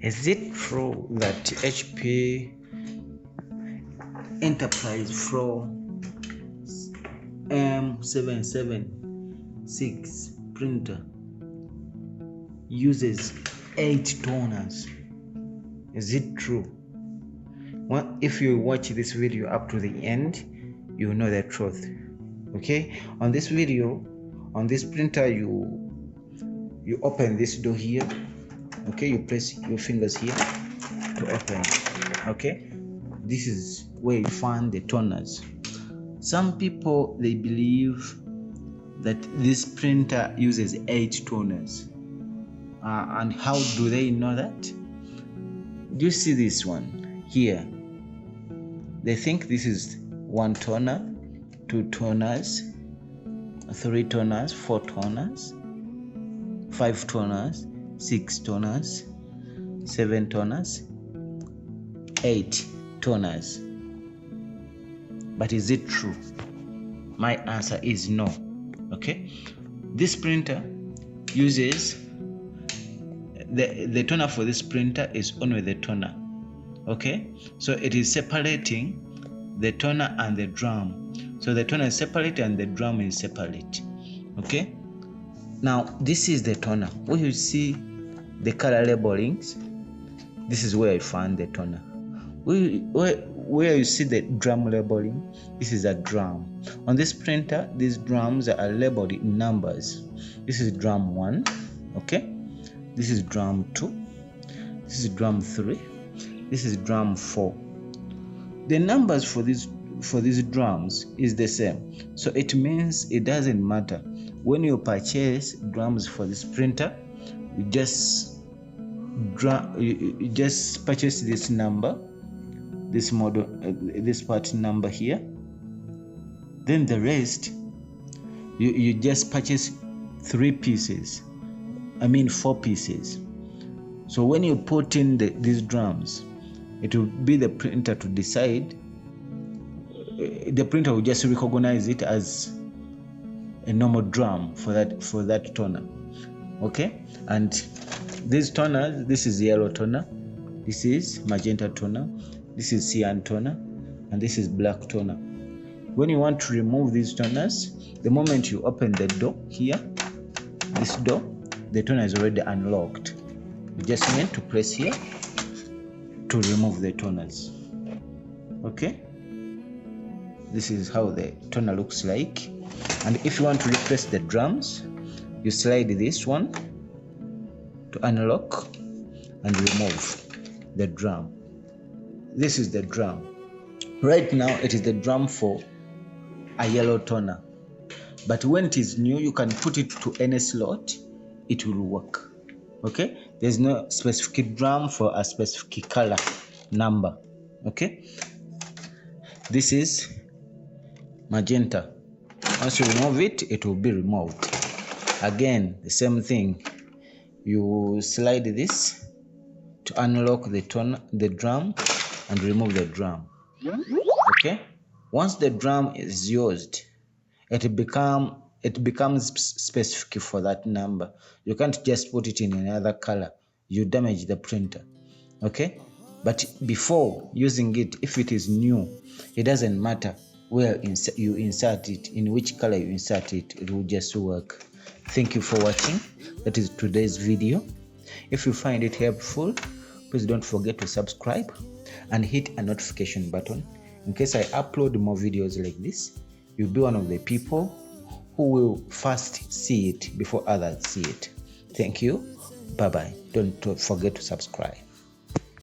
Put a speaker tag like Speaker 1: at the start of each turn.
Speaker 1: Is it true that HP Enterprise Flow M776 printer uses 8 toners? Is it true? Well, if you watch this video up to the end, you know the truth. Okay, on this video, on this printer, you open this door here. Okay, you place your fingers here to open. Okay, this is where you find the toners. Some people, they believe that this printer uses 8 toners. And how do they know that? Do you see this one here? They think this is 1 toner, 2 toners, 3 toners, 4 toners, 5 toners, 6 toners, 7 toners, 8 toners. But is it true? My answer is no. Okay, this printer uses the toner for this printer is only the toner. Okay, so it is separating the toner and the drum. So the toner is separate and the drum is separate. Okay, now this is the toner. Where you see the color labelings, this is where I found the toner. Where you see the drum labeling, this is a drum. On this printer, these drums are labeled in numbers. This is drum 1, okay? This is drum 2. This is drum 3. This is drum 4. The numbers for these drums is the same. So it means it doesn't matter. When you purchase drums for this printer, you just purchase this number, this model, this part number here. Then the rest, you just purchase 4 pieces. So when you put in these drums, it will be the printer to decide. The printer will just recognize it as a normal drum for that toner. Okay, and these toners, this is yellow toner, this is magenta toner, this is cyan toner, and this is black toner. When you want to remove these toners, the moment you open the door here, this door, the toner is already unlocked. You just need to press here to remove the toners. Okay, this is how the toner looks like. And if you want to replace the drums, you slide this one to unlock and remove the drum. This is the drum. Right now it is the drum for a yellow toner, but when it is new, you can put it to any slot, it will work. Okay, there's no specific drum for a specific color number. Okay, this is magenta. Once you remove it, it will be removed. Again, the same thing. You slide this to unlock the drum and remove the drum. Okay, once the drum is used, it becomes specific for that number. You can't just put it in another color. You damage the printer. Okay, but before using it, if it is new, it doesn't matter where you insert it, in which color you insert it, it will just work. Thank you for watching. That is today's video. If you find it helpful, please don't forget to subscribe and hit a notification button. In case I upload more videos like this, you'll be one of the people who will first see it before others see it. Thank you. Bye-bye. Don't forget to subscribe.